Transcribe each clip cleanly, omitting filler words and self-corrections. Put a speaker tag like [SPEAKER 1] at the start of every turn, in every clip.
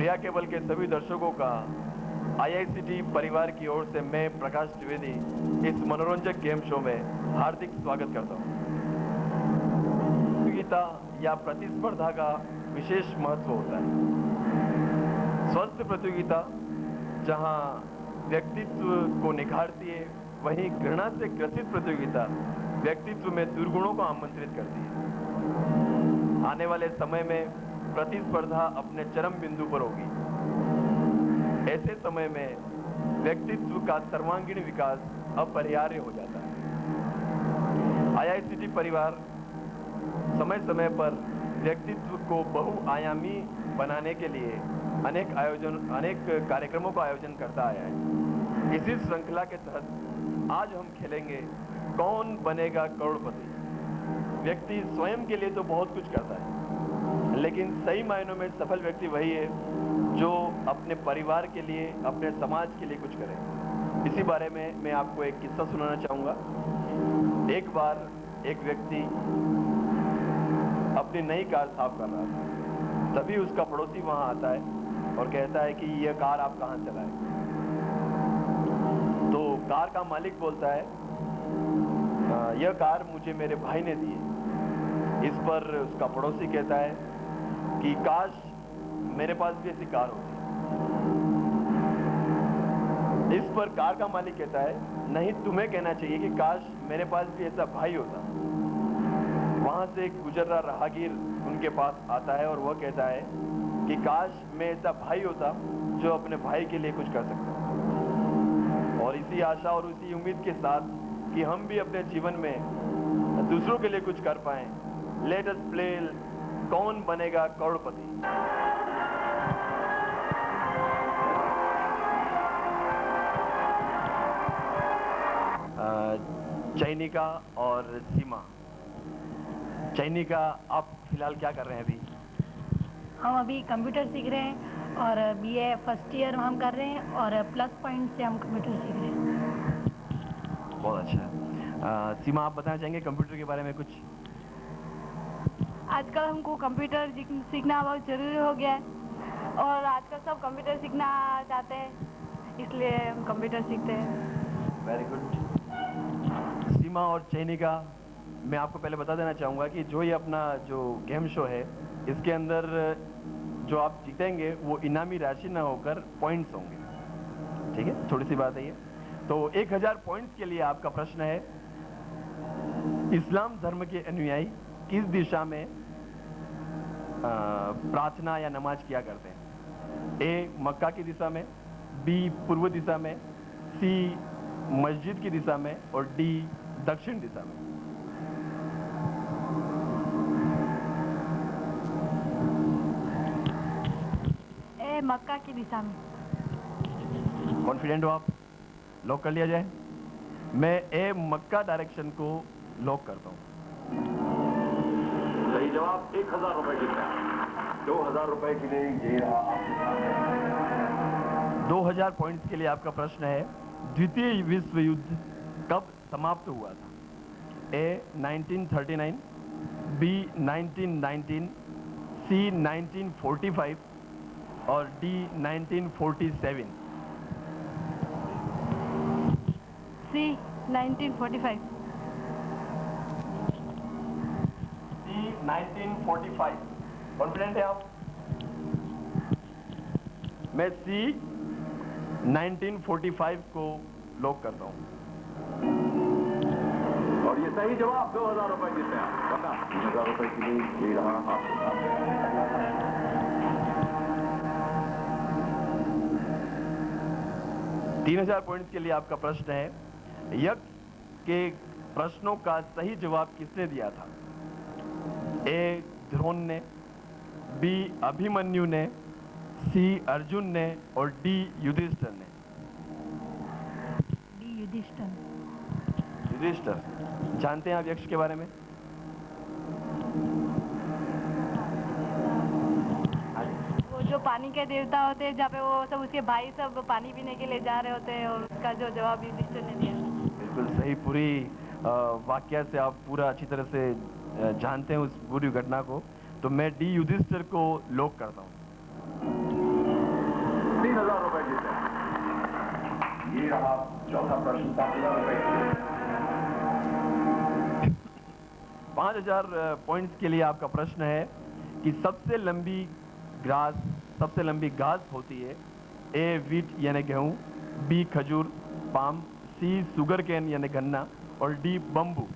[SPEAKER 1] प्रिया cable के सभी दर्शकों का आईआईसीटी परिवार की ओर से मैं प्रकाश द्विवेदी इस मनोरंजक गेम शो में हार्दिक स्वागत करता हूं। प्रतियोगिता या प्रतिस्पर्धा का विशेष महत्व होता है। स्वस्थ प्रतियोगिता जहां व्यक्तित्व को निखारती है, वहीं घृणा से ग्रसित प्रतियोगिता व्यक्तित्व में दुर्गुणों को आमंत्रित करती है। आने वाले समय में प्रतिस्पर्धा अपने चरम बिंदु पर होगी। ऐसे समय में व्यक्तित्व का सर्वांगीण विकास अपरिहार्य हो जाता है। आईआईसीटी परिवार समय समय पर व्यक्तित्व को बहुआयामी बनाने के लिए अनेक कार्यक्रमों का आयोजन करता आया है। इसी श्रृंखला के तहत आज हम खेलेंगे कौन बनेगा करोड़पति। व्यक्ति स्वयं के लिए तो बहुत कुछ करता है, लेकिन सही मायनों में सफल व्यक्ति वही है जो अपने परिवार के लिए, अपने समाज के लिए कुछ करे। इसी बारे में मैं आपको एक किस्सा सुनाना चाहूंगा। एक बार एक व्यक्ति अपनी नई कार साफ कर रहा था। तभी उसका पड़ोसी वहां आता है और कहता है कि यह कार आप कहां चलाए। तो कार का मालिक बोलता है, यह कार मुझे मेरे भाई ने दी है। इस पर उसका पड़ोसी कहता है कि काश मेरे पास भी ऐसी कार होती। इस पर कार का मालिक कहता है, नहीं, तुम्हें कहना चाहिए कि काश मेरे पास भी ऐसा भाई होता। वहां से एक गुजर रहा राहगीर उनके पास आता है और वह कहता है कि काश मैं ऐसा भाई होता जो अपने भाई के लिए कुछ कर सकता। और इसी आशा और उसी उम्मीद के साथ कि हम भी अपने जीवन में दूसरों के लिए कुछ कर पाएं, लेट अस प्ले कौन बनेगा करोड़पति। चैनिका और सीमा। चैनिका, आप फिलहाल क्या कर रहे हैं अभी?
[SPEAKER 2] हम अभी कंप्यूटर सीख रहे हैं और बीए फर्स्ट ईयर हम कर रहे हैं और प्लस पॉइंट से हम कंप्यूटर सीख रहे हैं।
[SPEAKER 1] बहुत अच्छा। सीमा, आप बताना चाहेंगे कंप्यूटर के बारे में कुछ?
[SPEAKER 3] आजकल हमको कंप्यूटर सीखना बहुत जरूरी हो गया है और आजकल सब कंप्यूटर सीखना चाहते हैं, इसलिए हम कंप्यूटर सीखते हैं।
[SPEAKER 1] Very good. सीमा और चैनिका, मैं आपको पहले बता देना चाहूँगा कि जो ये अपना जो गेम शो है, इसके अंदर जो आप जीतेंगे वो इनामी राशि ना होकर पॉइंट्स होंगे। ठीक है, थोड़ी सी बात है ये। तो 1000 पॉइंट्स के लिए आपका प्रश्न है, इस्लाम धर्म के अनुयायी किस दिशा में प्रार्थना या नमाज किया करते हैं? ए, मक्का की दिशा में, बी, पूर्व दिशा में, सी, मस्जिद की दिशा में और डी, दक्षिण दिशा में।
[SPEAKER 3] ए, मक्का की दिशा में।
[SPEAKER 1] कॉन्फिडेंट हो आप? लॉक कर लिया जाए? मैं ए, मक्का डायरेक्शन को लॉक करता हूं।
[SPEAKER 4] सही जवाब 1000 रुपए की है। 2000 रुपए के लिए ये रहा आपके सामने।
[SPEAKER 1] 2000 पॉइंट्स के लिए आपका प्रश्न है, द्वितीय विश्व युद्ध कब समाप्त हुआ था? ए, 1939, बी, 1919, सी, 1945 और डी, 1947।
[SPEAKER 3] सी, 1945।
[SPEAKER 1] 1945। कॉन्फिडेंट है आप? मैं सी, 1945 को लॉक करता हूं।
[SPEAKER 4] और ये सही जवाब 2000 रुपए जीते आप। 1000 रुपए के लिए ये रहा आपके सामने।
[SPEAKER 1] 3000 पॉइंट्स के लिए आपका प्रश्न है, यज्ञ के प्रश्नों का सही जवाब किसने दिया था? ए, द्रोण ने, बी, अभिमन्यु ने, सी, अर्जुन ने और डी, युधिष्ठिर ने।
[SPEAKER 2] डी, युधिष्ठिर।
[SPEAKER 1] युधिष्ठिर, जानते हैं आप यक्ष के बारे में?
[SPEAKER 3] वो जो पानी के देवता होते हैं, जहाँ पे वो सब उसके भाई सब पानी पीने के लिए जा रहे होते हैं और उसका जो जवाब युधिष्ठिर ने दिया।
[SPEAKER 1] बिल्कुल सही। पूरी वाक्य से आप पूरा अच्छी तरह से जानते हैं उस पूरी घटना को। तो मैं डी, युधिष्ठिर को लॉक करता हूं।
[SPEAKER 4] 3,000 रुपए जीते। ये रहा चौथा प्रश्न, 7,000 रुपए के लिए।
[SPEAKER 1] 5,000 पॉइंट्स के लिए आपका प्रश्न है कि सबसे लंबी घास होती है। ए वीट यानी गेहूं, बी खजूर पाम, सी सुगर केन यानी गन्ना और डी बम्बू।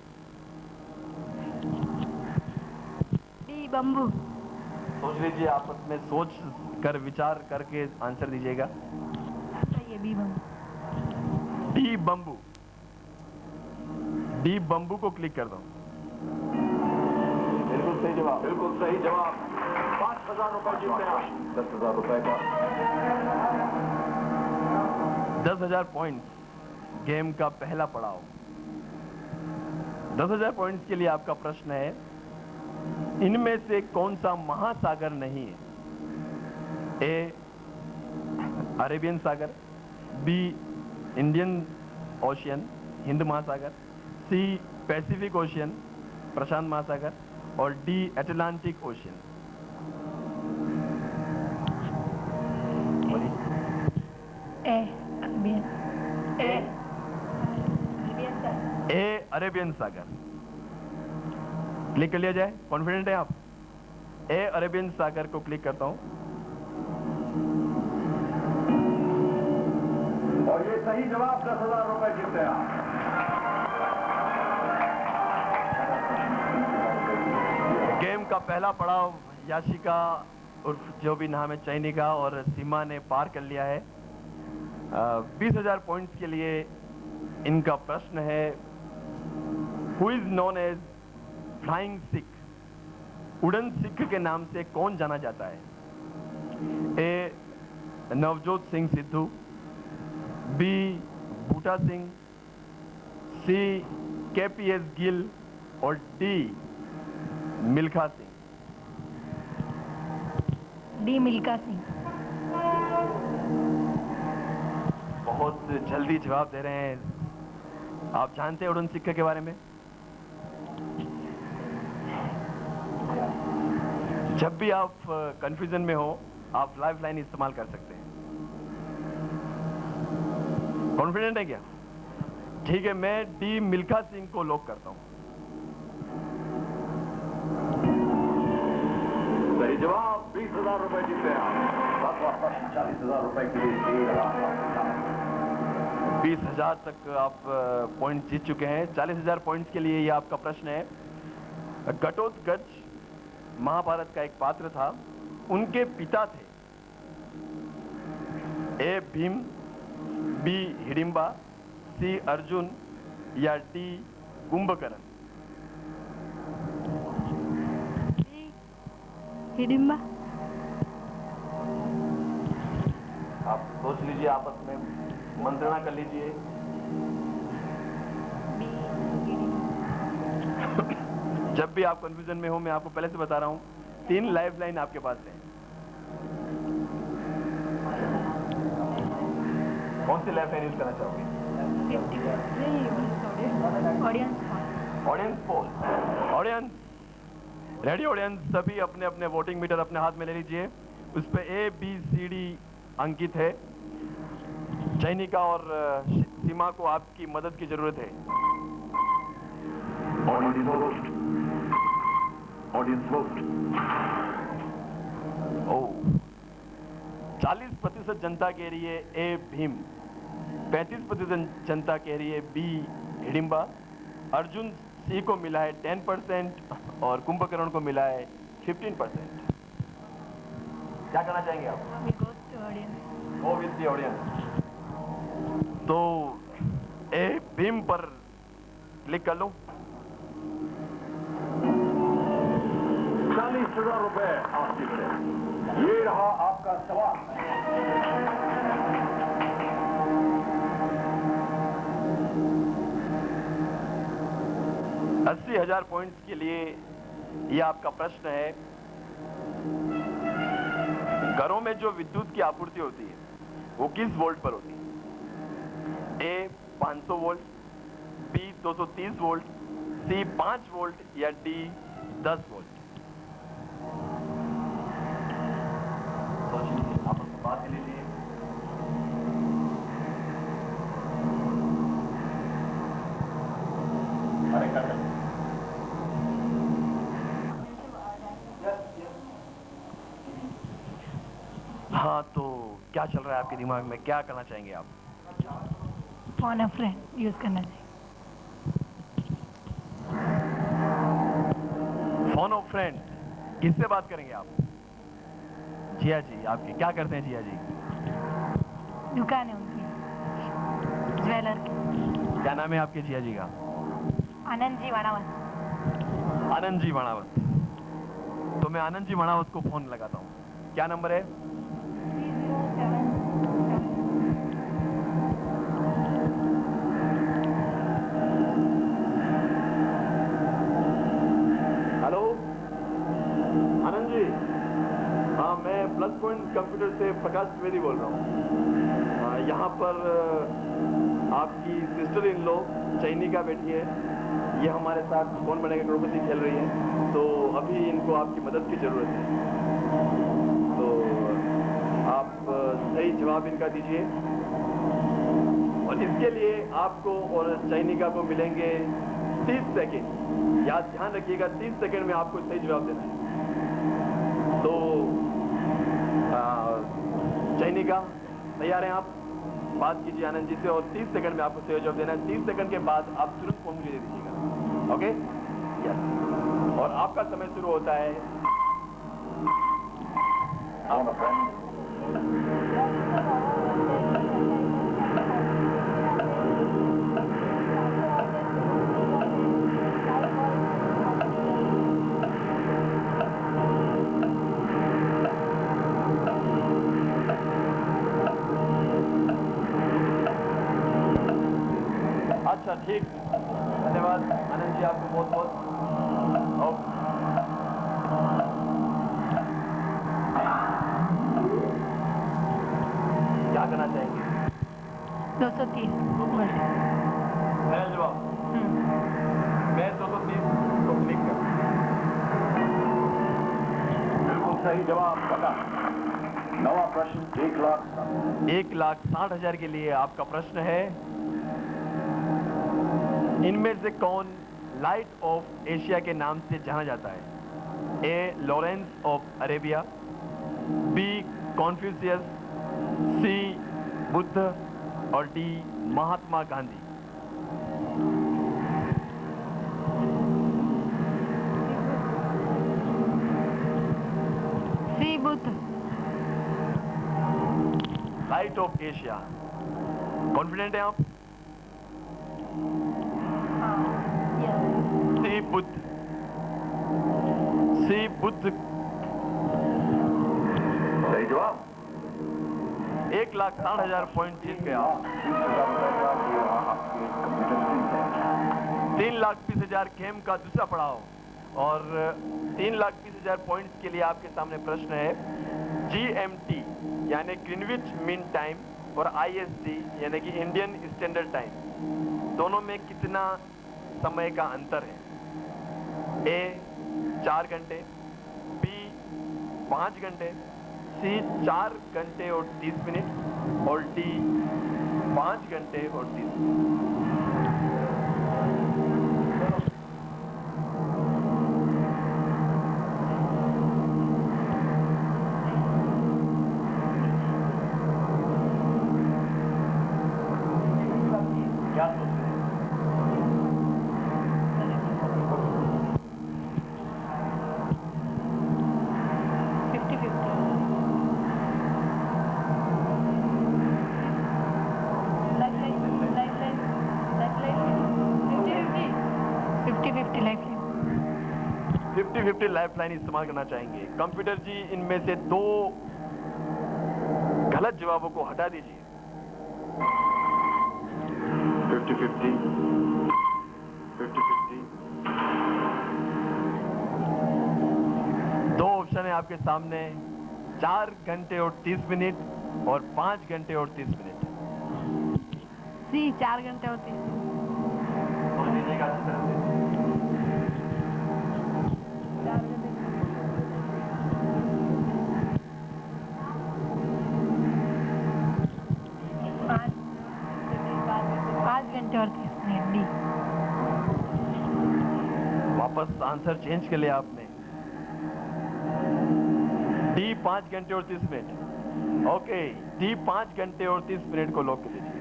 [SPEAKER 3] D bamboo.
[SPEAKER 1] सोच लीजिए, आपस में सोच कर विचार करके आंसर दीजिएगा।
[SPEAKER 2] ये B bamboo.
[SPEAKER 1] D bamboo. D bamboo को क्लिक कर दो।
[SPEAKER 4] बिल्कुल सही जवाब, बिल्कुल सही जवाब। 5,000 रुपए जीते हैं। 10,000 रुपए का
[SPEAKER 1] 10,000 पॉइंट्स गेम का पहला पड़ाव। 10,000 पॉइंट्स के लिए आपका प्रश्न है, इनमें से कौन सा महासागर नहीं है? ए अरेबियन सागर, बी इंडियन ओशियन हिंद महासागर, सी पैसिफिक ओशियन प्रशांत महासागर और डी अटलांटिक ओशियन।
[SPEAKER 2] ए अरेबियन।
[SPEAKER 1] ए अरेबियन सागर। क्लिक कर लिया जाए। कॉन्फिडेंट है आप? ए अरेबियन सागर को क्लिक करता हूं
[SPEAKER 4] और ये सही जवाब। 10,000 रुपए जीते हैं आप।
[SPEAKER 1] गेम का पहला पड़ाव याशिका उर्फ जो भी नाम है चैनिका और सीमा ने पार कर लिया है। 20,000 पॉइंट्स के लिए इनका प्रश्न है, who is known as flying Sikh? उड़न सिख के नाम से कौन जाना जाता है? A Navjot Singh Sidhu, B Buta Singh, C KPS Gill और डी मिल्खा सिंह।
[SPEAKER 2] डी मिल्खा सिंह।
[SPEAKER 1] बहुत जल्दी जवाब दे रहे हैं। आप जानते हैं उड़न सिक्के के बारे में? जब भी आप कंफ्यूजन में हो, आप लाइफ लाइन इस्तेमाल कर सकते हैं। कॉन्फिडेंट है क्या? ठीक है, मैं डी मिल्खा सिंह को लॉक करता हूं।
[SPEAKER 4] सही जवाब। 20,000 रुपए जीते हैं आप। 7वां प्रश्न 40,000 रुपए के लिए दे रहा है।
[SPEAKER 1] 20,000 तक आप पॉइंट जीत चुके हैं। 40,000 पॉइंट्स के लिए ये आपका प्रश्न है, घटोत्कच महाभारत का एक पात्र था, उनके पिता थे ए भीम, बी हिडिंबा, सी अर्जुन या डी कुंभकर्ण।
[SPEAKER 3] डी हिडिंबा।
[SPEAKER 1] आप सोच लीजिए, आपस में मंत्रणा कर लीजिए। जब भी आप कंफ्यूजन में हो, मैं आपको पहले से बता रहा हूं, 3 लाइफ लाइन आपके पास है। कौन सी लाइफ लाइन यूज करना चाहोगे? Audience poll. Audience ready? Audience सभी अपने अपने वोटिंग मीटर अपने हाथ में ले लीजिए। उस पे ए बी सी डी अंकित है। चैनिका और सीमा को आपकी मदद की जरूरत है।
[SPEAKER 4] Audience vote.
[SPEAKER 1] 40% जनता कह रही है ए भीम, 35% जनता कह रही है बी हिडिंबा, अर्जुन सी को मिला है 10% और कुंभकर्ण को मिला है 15%। क्या करना चाहेंगे आप? Go with the audience. तो ए भीम पर क्लिक कर लो।
[SPEAKER 4] 40,000 रुपए आप जीते। ये रहा आपका सवाल।
[SPEAKER 1] $80,000 पॉइंट्स के लिए यह आपका प्रश्न है, घरों में जो विद्युत की आपूर्ति होती है वो किस वोल्ट पर होती है? ए 500 वोल्ट, बी 230 वोल्ट, सी 5 वोल्ट या डी 10 वोल्ट। सोचिए, आप उसको बात ले लीजिए। क्या चल रहा है आपके दिमाग में, क्या करना चाहेंगे आप?
[SPEAKER 2] फोन अ फ्रेंड यूज करना चाहिए।
[SPEAKER 1] फोन ऑफ फ्रेंड, किससे बात करेंगे आप? जिया जी, आपके क्या करते हैं जिया जी?
[SPEAKER 2] दुकान है उनकी, ज्वेलर की।
[SPEAKER 1] क्या नाम है आपके जिया जी का?
[SPEAKER 2] आनंद जी वाणावत।
[SPEAKER 1] आनंद जी वणावत। तो मैं आनंद जी वणावत को फोन लगाता हूँ। क्या नंबर है?
[SPEAKER 2] 307।
[SPEAKER 1] हेलो आनंद जी, हाँ मैं प्लस पॉइंट कंप्यूटर से प्रकाश द्विवेदी बोल रहा हूँ। यहाँ पर आपकी सिस्टर इन लॉ चैनिका बैठी है, ये हमारे साथ कौन बनेगा करोड़पति खेल रही है, तो अभी इनको आपकी मदद की जरूरत है। तो आप सही जवाब इनका दीजिए और इसके लिए आपको और चैनिका को मिलेंगे 30 सेकेंड। याद ध्यान रखिएगा, 30 सेकेंड में आपको सही जवाब देना है। तो चैनिका तैयार हैं आप? बात कीजिए आनंद जी से और 30 सेकंड में आपको सही जवाब देना है। 30 सेकंड के बाद आप तुरंत फोन मुझे दे दीजिएगा। ओके यस, और आपका समय शुरू होता है। अच्छा ठीक, धन्यवाद आनंद जी, आपको बहुत बहुत। क्या करना चाहेंगे?
[SPEAKER 2] 230।
[SPEAKER 1] फाइनल जवाब? मैं 230 को क्लिक कर।
[SPEAKER 4] बिल्कुल सही जवाब पता। नवा प्रश्न
[SPEAKER 1] 1,60,000 के लिए आपका प्रश्न है, इनमें से कौन लाइट ऑफ एशिया के नाम से जाना जाता है? A Lawrence of Arabia, B Confucius, C Buddha और D Mahatma Gandhi.
[SPEAKER 2] C Buddha.
[SPEAKER 1] Light of Asia, confident हैं आप? सी बुद्ध, सी बुद्ध
[SPEAKER 4] सही जवाब।
[SPEAKER 1] 1,60,000 पॉइंट जीत गया। 3,20,000 गेम का दूसरा पड़ाव और 3,20,000 पॉइंट्स के लिए आपके सामने प्रश्न है, GMT यानी ग्रीनविच मीन टाइम और IST यानी कि इंडियन स्टैंडर्ड टाइम, दोनों में कितना समय का अंतर है? ए 4 घंटे, बी 5 घंटे, सी 4 घंटे और 30 मिनट और डी 5 घंटे और 30 मिनट। क्या सोच रहे हैं? 50-50 लाइफलाइन इस्तेमाल करना चाहेंगे। कंप्यूटर जी, इनमें से 2 गलत जवाबों को हटा दीजिए।
[SPEAKER 4] 50-50
[SPEAKER 1] 2 ऑप्शन है आपके सामने, 4 घंटे और 30 मिनट और 5 घंटे और 30 मिनट।
[SPEAKER 3] सी 4 घंटे और 30 मिनट।
[SPEAKER 1] और लीजिएगा अच्छी तरह से।
[SPEAKER 2] 5 घंटे और 30 मिनट डी।
[SPEAKER 1] वापस आंसर चेंज कर लिया आपने। डी 5 घंटे और 30 मिनट। ओके, डी 5 घंटे और 30 मिनट को लॉक कर दीजिए।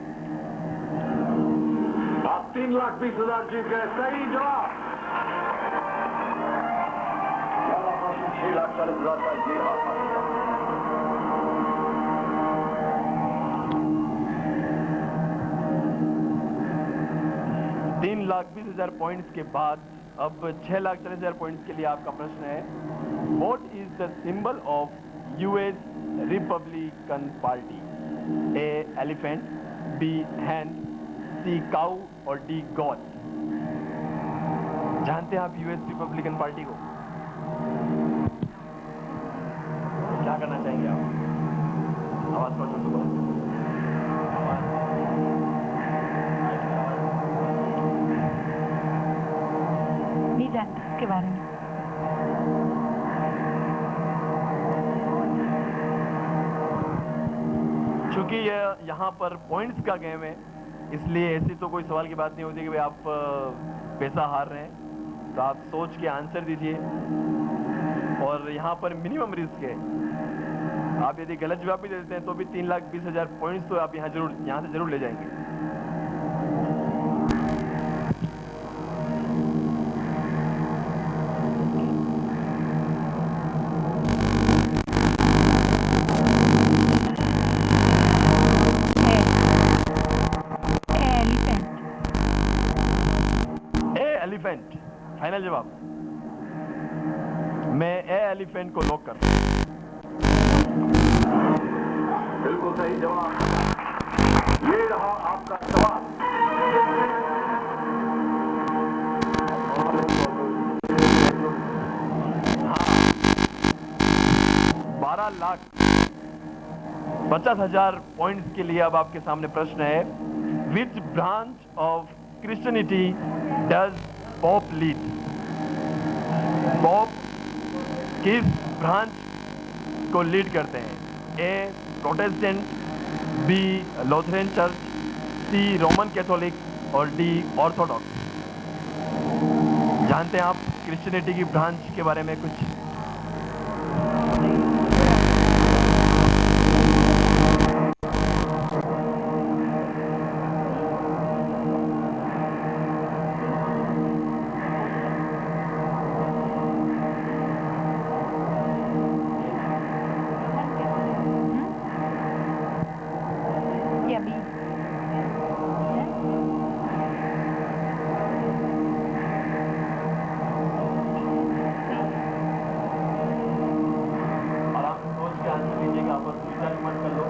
[SPEAKER 4] आप 3,20,000 जीत गए। सही जवाब। 6,40,000 का ये रहा।
[SPEAKER 1] 3,20,000 पॉइंट्स के बाद अब 6,40,000 पॉइंट्स के लिए आपका प्रश्न है, what is the symbol of US Republican Party? A elephant, B hand, C cow और डी गॉड। जानते हैं आप यूएस रिपब्लिकन पार्टी को? क्या करना चाहेंगे आप? आवाज पर सुनो।
[SPEAKER 2] नहीं जानते इसके बारे में।
[SPEAKER 1] क्योंकि ये यहाँ पर पॉइंट्स का गेम है, इसलिए ऐसी तो कोई सवाल की बात नहीं होती कि भाई आप पैसा हार रहे हैं, तो आप सोच के आंसर दीजिए। और यहाँ पर मिनिमम रिस्क है, आप यदि गलत जवाब भी दे देते हैं तो भी 3,20,000 पॉइंट्स तो आप यहाँ से जरूर ले जाएंगे। एलिफेंट फाइनल जवाब। मैं ए एलिफेंट को लॉक कर।
[SPEAKER 4] बिल्कुल सही जवाब। ये रहा आपका सवाल।
[SPEAKER 1] हाँ, 12,50,000 पॉइंट्स के लिए अब आपके सामने प्रश्न है, which branch of Christianity does pop lead? Pop किस ब्रांच को लीड करते हैं? ए प्रोटेस्टेंट, बी लूथरन चर्च, सी रोमन कैथोलिक और डी ऑर्थोडॉक्स। जानते हैं आप क्रिश्चियनिटी की ब्रांच के बारे में कुछ?
[SPEAKER 2] या बी?
[SPEAKER 1] और आप सोच के आंसर लीजिएगा, आप बस विचार मत कर लो।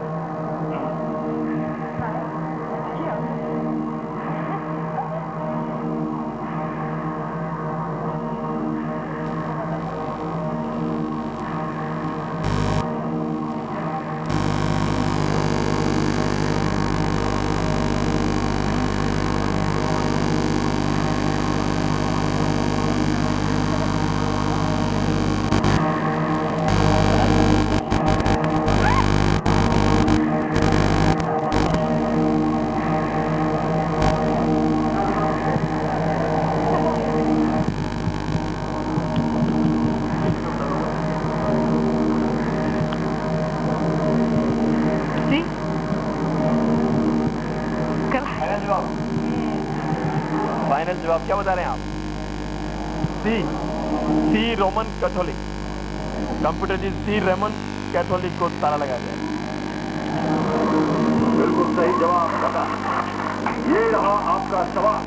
[SPEAKER 2] सी?
[SPEAKER 1] फाइनल जवाब क्या बता रहे हैं आप? सी रोमन कैथोलिक। कंप्यूटर जी, सी रोमन कैथोलिक को ताला लगा दिया।
[SPEAKER 4] बिल्कुल सही जवाब बता। ये रहा आपका सवाल।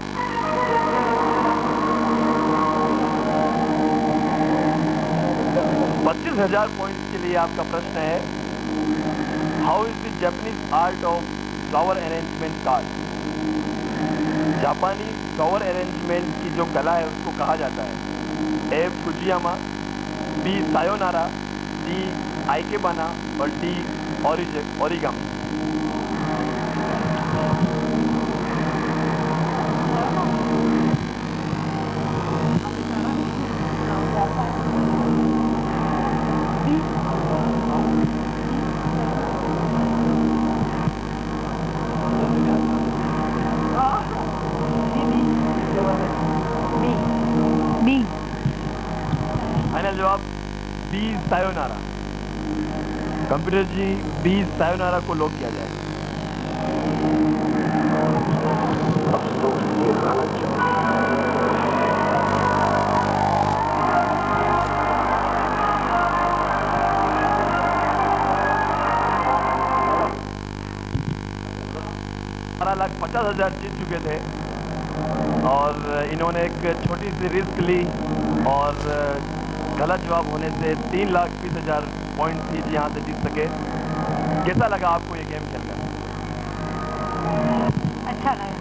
[SPEAKER 1] 25,000 पॉइंट्स के लिए आपका प्रश्न है, how is the Japanese art of flower arrangement called? जापानी फ्लावर अरेंजमेंट की जो कला है उसको कहा जाता है? A Fujiyama, B Sayonara, D ikebana और डी ओरिगामी।
[SPEAKER 2] बी?
[SPEAKER 1] फाइनल जवाब B Sayonara. Computer ji B Sayonara को लॉक किया जाए।
[SPEAKER 4] अफसोस ये गलत जवाब।
[SPEAKER 1] $12,50,000 जीत चुके थे और इन्होंने एक छोटी सी रिस्क ली और गलत जवाब होने से 3,20,000 पॉइंट थी यहाँ से जीत सके। कैसा लगा आपको ये गेम खेलकर?
[SPEAKER 3] अच्छा लगा।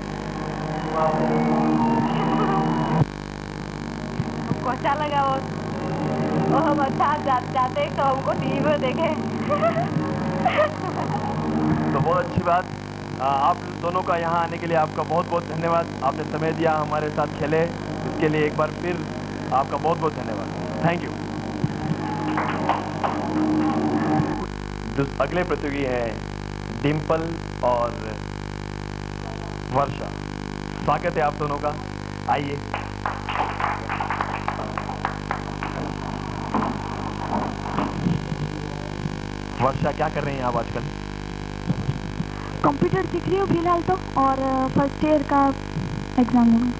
[SPEAKER 3] हमको अच्छा लगा और हम अच्छा जाते तो हमको टीवी में देखे।
[SPEAKER 1] तो बहुत अच्छी बात। आप दोनों का यहाँ आने के लिए आपका बहुत बहुत धन्यवाद। आपने समय दिया, हमारे साथ खेले, इसके लिए एक बार फिर आपका बहुत बहुत धन्यवाद। Thank you. अगले प्रतियोगी हैं डिम्पल और वर्षा। स्वागत है आप दोनों का, आइए। वर्षा, क्या कर रही हैं आप आजकल?
[SPEAKER 5] कंप्यूटर सीख रही हूँ फिलहाल तो, और फर्स्ट ईयर का एग्जाम दूंगी।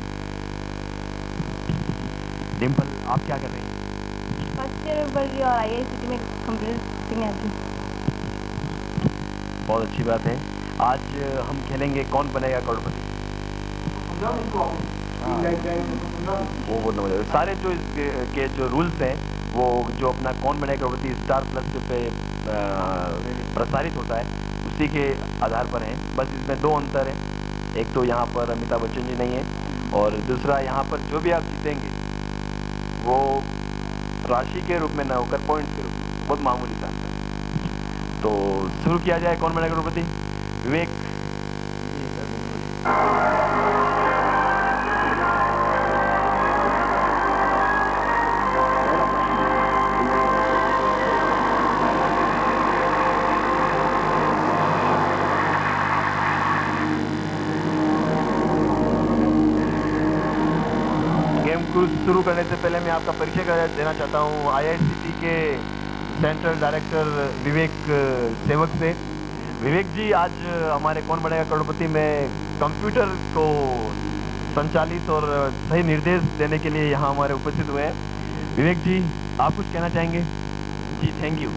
[SPEAKER 1] डिम्पल, आप क्या कर रही हैं?
[SPEAKER 3] फर्स्ट ईयर में पढ़ रही और IICT में कंप्यूटर सीखने आती हूँ।
[SPEAKER 1] बहुत अच्छी बात है। आज हम खेलेंगे कौन बनेगा करोड़पति। वो बहुत मजा। सारे जो इसके जो रूल्स हैं, वो जो अपना कौन बनेगा करोड़पति स्टार प्लस पे प्रसारित होता है, उसी के आधार पर हैं। बस इसमें दो अंतर है, एक तो यहाँ पर अमिताभ बच्चन जी नहीं है, और दूसरा यहाँ पर जो भी आप जीतेंगे वो राशि के रूप में न होकर पॉइंट के रूप में, बहुत मामूली सा अंतर। तो शुरू किया जाए कौन बनेगा करोड़पति। विवेक। शुरू करने से पहले मैं आपका परिचय देना चाहता हूँ IICT के सेंट्रल डायरेक्टर विवेक सेवक से। विवेक जी आज हमारे कौन बनेगा करोड़पति में कंप्यूटर को संचालित और सही निर्देश देने के लिए यहाँ हमारे उपस्थित हुए हैं। विवेक जी, आप कुछ कहना चाहेंगे? जी थैंक यू।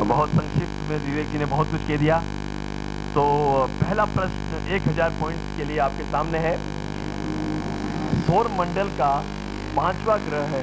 [SPEAKER 1] बहुत संक्षिप्त में विवेक जी ने बहुत कुछ कह दिया। तो पहला प्रश्न 1000 पॉइंट्स के लिए आपके सामने है। सौर मंडल का 5वां ग्रह है